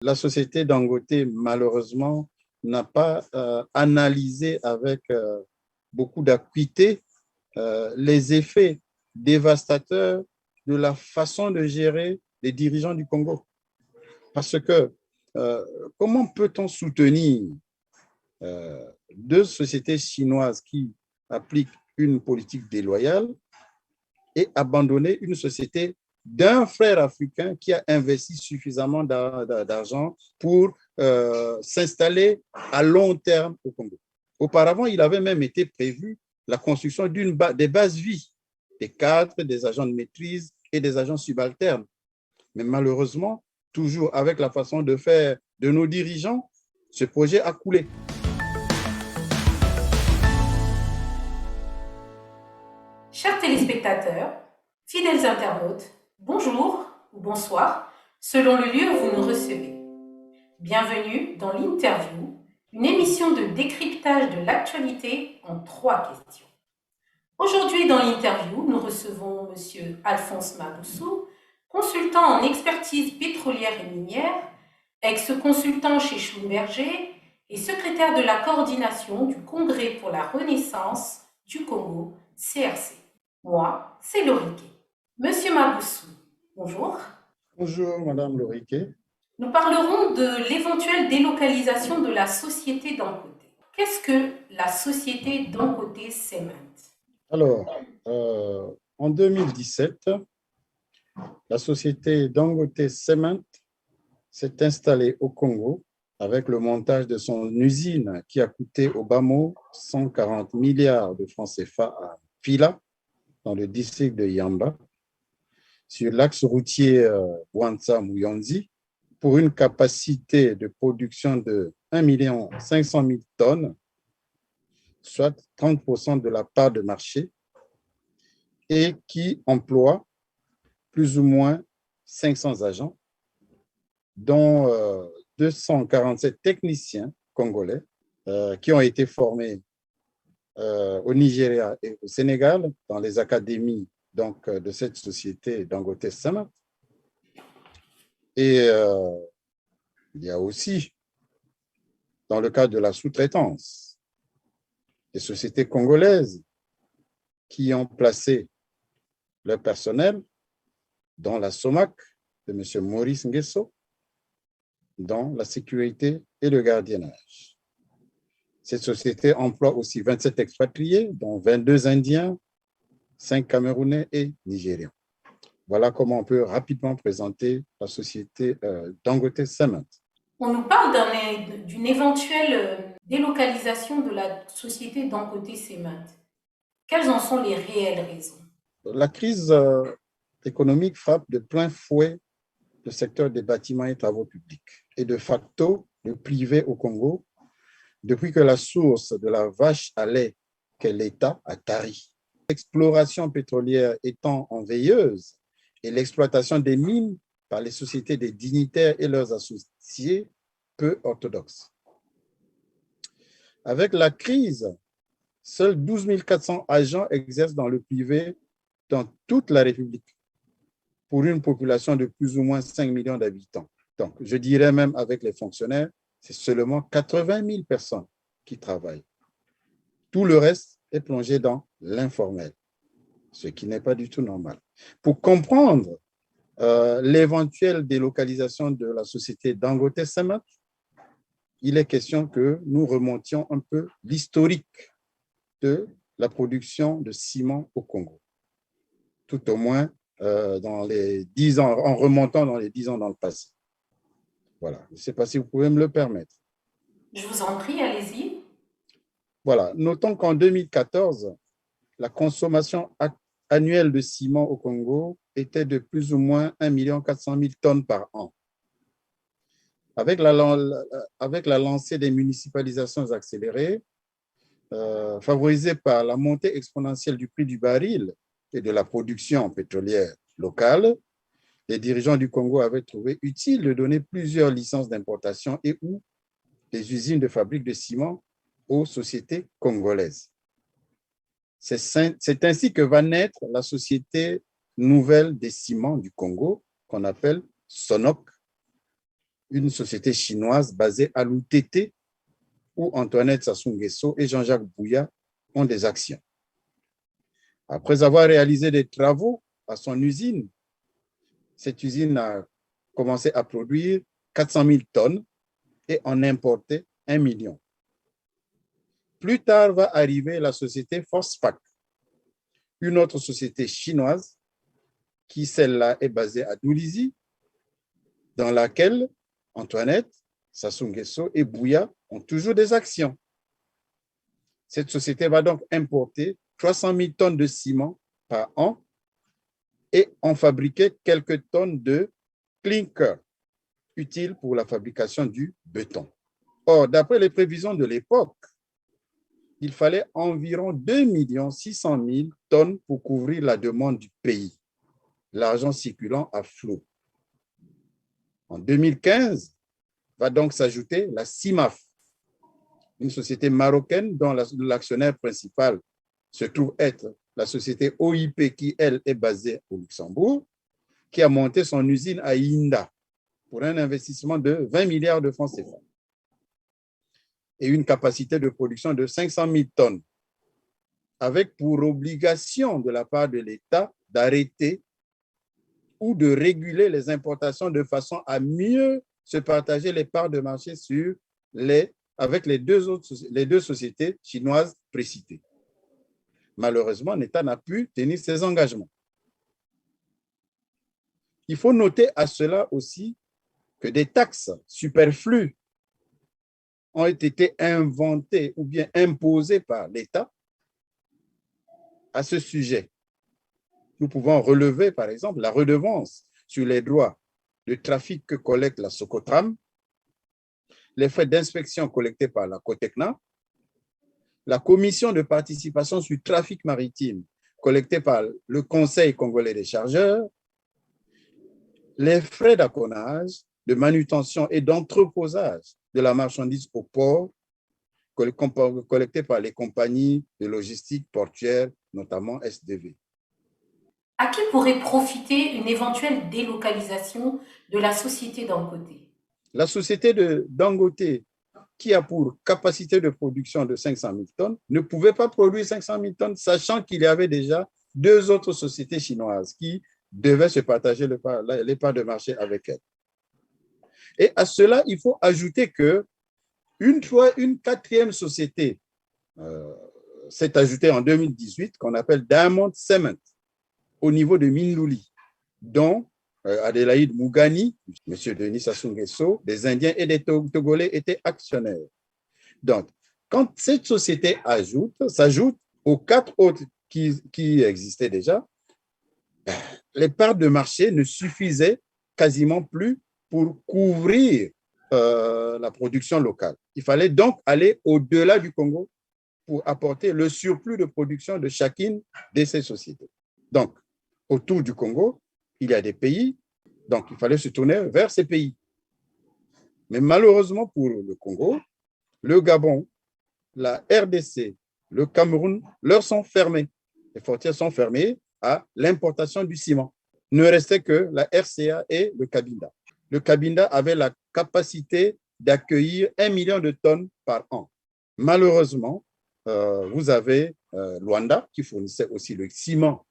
La société Dangote, malheureusement, n'a pas analysé avec beaucoup d'acuité les effets dévastateurs de la façon de gérer les dirigeants du Congo. Parce que comment peut-on soutenir deux sociétés chinoises qui appliquent une politique déloyale et abandonner une société d'un frère africain qui a investi suffisamment d'argent pour s'installer à long terme au Congo. Auparavant, il avait même été prévu la construction des bases vie, des cadres, des agents de maîtrise et des agents subalternes. Mais malheureusement, toujours avec la façon de faire de nos dirigeants, ce projet a coulé. Chers téléspectateurs, fidèles internautes, bonjour ou bonsoir, selon le lieu où vous nous recevez. Bienvenue dans l'interview, une émission de décryptage de l'actualité en 3 questions. Aujourd'hui, dans l'interview, nous recevons M. Alphonse Maboussou, consultant en expertise pétrolière et minière, ex-consultant chez Schlumberger et secrétaire de la coordination du Congrès pour la Renaissance du Congo, CRC. Moi, c'est Loriquet. Monsieur Maboussou, bonjour. Bonjour, Madame Loriquet. Nous parlerons de l'éventuelle délocalisation de la société Dangote. Qu'est-ce que la société Dangote Cement? Alors, en 2017, la société Dangote Cement s'est installée au Congo avec le montage de son usine qui a coûté au bas mot 140 milliards de francs CFA à Fila, dans le district de Yamba, sur l'axe routier Bwanza-Muyonzi, pour une capacité de production de 1 500 000 tonnes, soit 30% de la part de marché, et qui emploie plus ou moins 500 agents, dont 247 techniciens congolais qui ont été formés au Nigeria et au Sénégal, dans les académies donc, de cette société Dangote Cement. Et il y a aussi, dans le cadre de la sous-traitance, des sociétés congolaises qui ont placé leur personnel dans la SOMAC de M. Maurice Nguesso, dans la sécurité et le gardiennage. Cette société emploie aussi 27 expatriés, dont 22 Indiens, 5 Camerounais et Nigérians. Voilà comment on peut rapidement présenter la société Dangote Cement. On nous parle d'une éventuelle délocalisation de la société Dangote Cement. Quelles en sont les réelles raisons? La crise économique frappe de plein fouet le secteur des bâtiments et travaux publics et de facto le privé au Congo depuis que la source de la vache à lait qu'est l'État a tari. L'exploration pétrolière étant en veilleuse et l'exploitation des mines par les sociétés des dignitaires et leurs associés peu orthodoxes. Avec la crise, seuls 12 400 agents exercent dans le privé dans toute la République, pour une population de plus ou moins 5 millions d'habitants. Donc, je dirais même avec les fonctionnaires, c'est seulement 80 000 personnes qui travaillent. Tout le reste est plongé dans l'informel, ce qui n'est pas du tout normal. Pour comprendre l'éventuelle délocalisation de la société Dangote Cement, il est question que nous remontions un peu l'historique de la production de ciment au Congo. Tout au moins dans les 10 ans, en remontant dans les 10 ans dans le passé. Voilà, je ne sais pas si vous pouvez me le permettre. Je vous en prie, allez-y. Voilà, notons qu'en 2014, la consommation annuelle de ciment au Congo était de plus ou moins 1 400 000 tonnes par an. Avec la lancée des municipalisations accélérées, favorisée par la montée exponentielle du prix du baril et de la production pétrolière locale, les dirigeants du Congo avaient trouvé utile de donner plusieurs licences d'importation et ou des usines de fabrique de ciment aux sociétés congolaises. C'est ainsi que va naître la Société nouvelle des ciments du Congo, qu'on appelle SONOC, une société chinoise basée à l'UTT, où Antoinette Sassou Nguesso et Jean-Jacques Bouya ont des actions. Après avoir réalisé des travaux à son usine, cette usine a commencé à produire 400 000 tonnes et en importer 1 million. Plus tard va arriver la société Forspac, une autre société chinoise qui, celle-là, est basée à Doulizi, dans laquelle Antoinette, Sassou Nguesso et Bouya ont toujours des actions. Cette société va donc importer 300 000 tonnes de ciment par an et en fabriquer quelques tonnes de clinker, utiles pour la fabrication du béton. Or, d'après les prévisions de l'époque, il fallait environ 2 600 000 tonnes pour couvrir la demande du pays, l'argent circulant à flot. En 2015, va donc s'ajouter la CIMAF, une société marocaine dont l'actionnaire principal se trouve être la société OIP qui, elle, est basée au Luxembourg, qui a monté son usine à Inda pour un investissement de 20 milliards de francs CFA et une capacité de production de 500 000 tonnes, avec pour obligation de la part de l'État d'arrêter ou de réguler les importations de façon à mieux se partager les parts de marché avec les deux sociétés chinoises précitées. Malheureusement, l'État n'a pu tenir ses engagements. Il faut noter à cela aussi que des taxes superflues ont été inventées ou bien imposées par l'État à ce sujet. Nous pouvons relever, par exemple, la redevance sur les droits de trafic que collecte la Socotram, les frais d'inspection collectés par la Cotecna, la commission de participation sur le trafic maritime collectée par le Conseil congolais des chargeurs, les frais d'accollage, de manutention et d'entreposage de la marchandise au port collectés par les compagnies de logistique portuaire, notamment SDV. À qui pourrait profiter une éventuelle délocalisation de la société Dangote? La société de Dangote, qui a pour capacité de production de 500 000 tonnes, ne pouvait pas produire 500 000 tonnes, sachant qu'il y avait déjà deux autres sociétés chinoises qui devaient se partager les parts de marché avec elle. Et à cela, il faut ajouter qu'une quatrième société s'est ajoutée en 2018, qu'on appelle Diamond Cement, au niveau de Mindouli, dont Adélaïde Mougani, M. Denis Sassou Nguesso, des Indiens et des Togolais étaient actionnaires. Donc, quand cette société s'ajoute aux quatre autres qui existaient déjà, les parts de marché ne suffisaient quasiment plus pour couvrir la production locale. Il fallait donc aller au-delà du Congo pour apporter le surplus de production de chacune de ces sociétés. Donc, autour du Congo, il y a des pays, donc il fallait se tourner vers ces pays. Mais malheureusement pour le Congo, le Gabon, la RDC, le Cameroun, leur sont fermés. Les frontières sont fermées à l'importation du ciment. Ne restait que la RCA et le Cabinda. Le Cabinda avait la capacité d'accueillir 1 million de tonnes par an. Malheureusement, vous avez Luanda qui fournissait aussi le ciment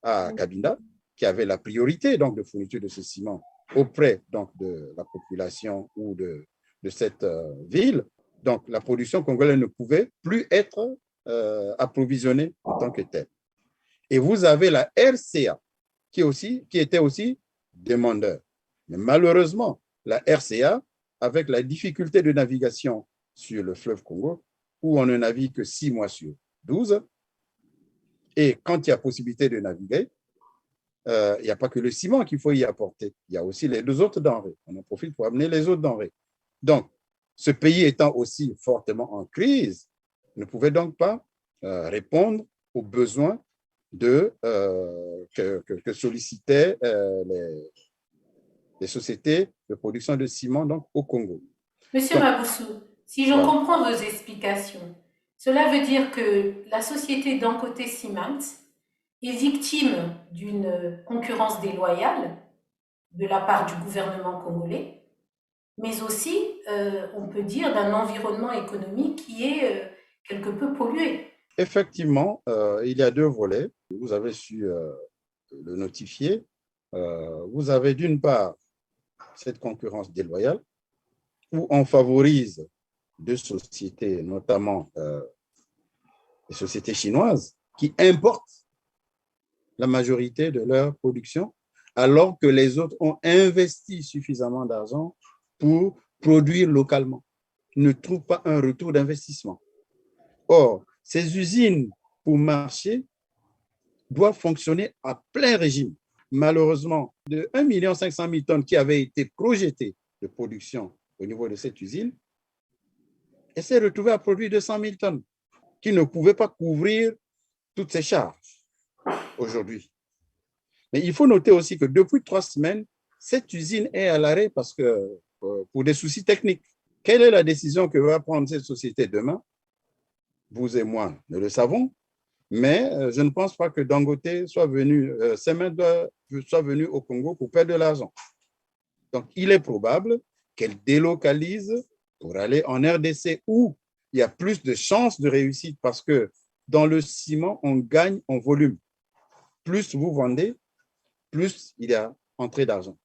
à Cabinda, qui avait la priorité donc, de fourniture de ce ciment auprès donc, de la population ou de cette ville. Donc, la production congolaise ne pouvait plus être approvisionnée en tant que telle. Et vous avez la RCA, qui était aussi demandeur. Mais malheureusement, la RCA, avec la difficulté de navigation sur le fleuve Congo, où on ne navigue que 6 mois sur 12, et quand il y a possibilité de naviguer, il n'y a pas que le ciment qu'il faut y apporter. Il y a aussi les deux autres denrées. On en profite pour amener les autres denrées. Donc, ce pays étant aussi fortement en crise, ne pouvait donc pas répondre aux besoins que sollicitaient les sociétés de production de ciment donc, au Congo. Monsieur Maboussou, si j'en comprends vos explications, cela veut dire que la société Dangote Cement est victime d'une concurrence déloyale de la part du gouvernement congolais mais aussi, on peut dire, d'un environnement économique qui est quelque peu pollué. Effectivement, il y a deux volets. Vous avez su le notifier. Vous avez d'une part cette concurrence déloyale où on favorise deux sociétés, notamment les sociétés chinoises, qui importent la majorité de leur production, alors que les autres ont investi suffisamment d'argent pour produire localement, ne trouvent pas un retour d'investissement. Or, ces usines, pour marcher, doivent fonctionner à plein régime. Malheureusement, de 1 500 000 tonnes qui avaient été projetées de production au niveau de cette usine, elle s'est retrouvée à produire 200 000 tonnes, qui ne pouvaient pas couvrir toutes ces charges aujourd'hui. Mais il faut noter aussi que depuis 3 semaines, cette usine est à l'arrêt parce que pour des soucis techniques. Quelle est la décision que va prendre cette société demain? Vous et moi ne le savons, mais je ne pense pas que Dangote soit venu, soit venu au Congo pour perdre de l'argent. Donc, il est probable qu'elle délocalise pour aller en RDC où il y a plus de chances de réussite parce que dans le ciment, on gagne en volume. Plus vous vendez, plus il y a entrée d'argent.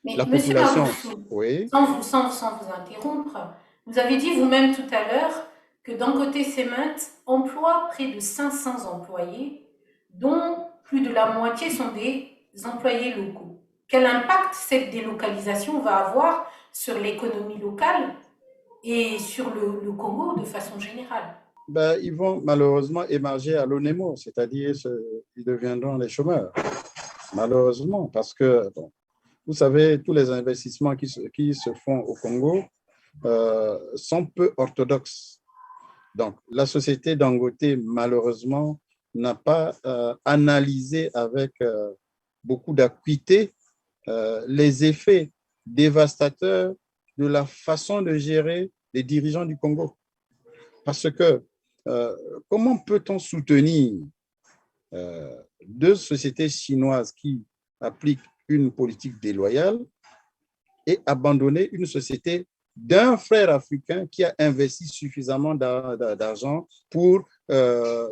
Mais La Monsieur population, Maboussou, oui, sans vous interrompre, vous avez dit vous-même tout à l'heure que Dangote Cement emploie près de 500 employés, dont plus de la moitié sont des employés locaux. Quel impact cette délocalisation va avoir sur l'économie locale et sur le Congo de façon générale? ben, ils vont malheureusement émerger à l'ONEMO, c'est-à-dire ils deviendront les chômeurs, malheureusement, parce que, bon, vous savez, tous les investissements qui se font au Congo sont peu orthodoxes. Donc, la société Dangote, malheureusement, n'a pas analysé avec beaucoup d'acuité les effets dévastateurs de la façon de gérer les dirigeants du Congo. Parce que euh, comment peut-on soutenir deux sociétés chinoises qui appliquent une politique déloyale et abandonner une société d'un frère africain qui a investi suffisamment d'argent pour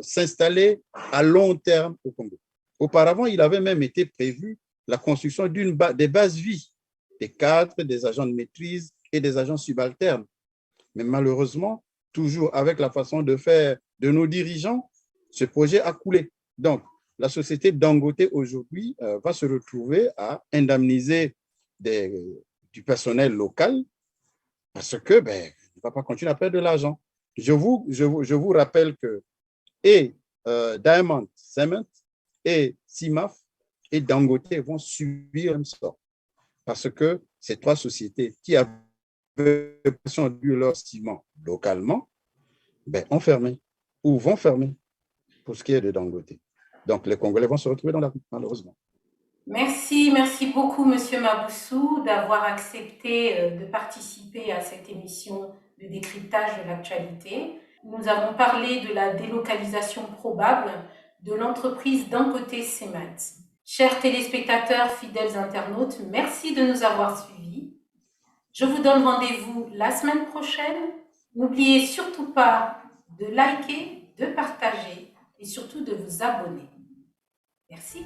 s'installer à long terme au Congo? Auparavant, il avait même été prévu la construction des bases vie, des cadres, des agents de maîtrise et des agents subalternes. Mais malheureusement, toujours avec la façon de faire de nos dirigeants, ce projet a coulé. Donc, la société Dangote aujourd'hui va se retrouver à indemniser du personnel local parce que ne va pas continuer à perdre de l'argent. Je vous rappelle que et Diamond Cement et CIMAF et Dangote vont subir le même sort parce que ces trois sociétés qui avaient produit leur ciment localement ont fermé ou vont fermer pour ce qui est de Dangote. Donc, les Congolais vont se retrouver dans la rue, malheureusement. Merci beaucoup, Monsieur Maboussou, d'avoir accepté de participer à cette émission de décryptage de l'actualité. Nous avons parlé de la délocalisation probable de l'entreprise Dangote Cement. Chers téléspectateurs, fidèles internautes, merci de nous avoir suivis. Je vous donne rendez-vous la semaine prochaine. N'oubliez surtout pas de liker, de partager et surtout de vous abonner. Merci.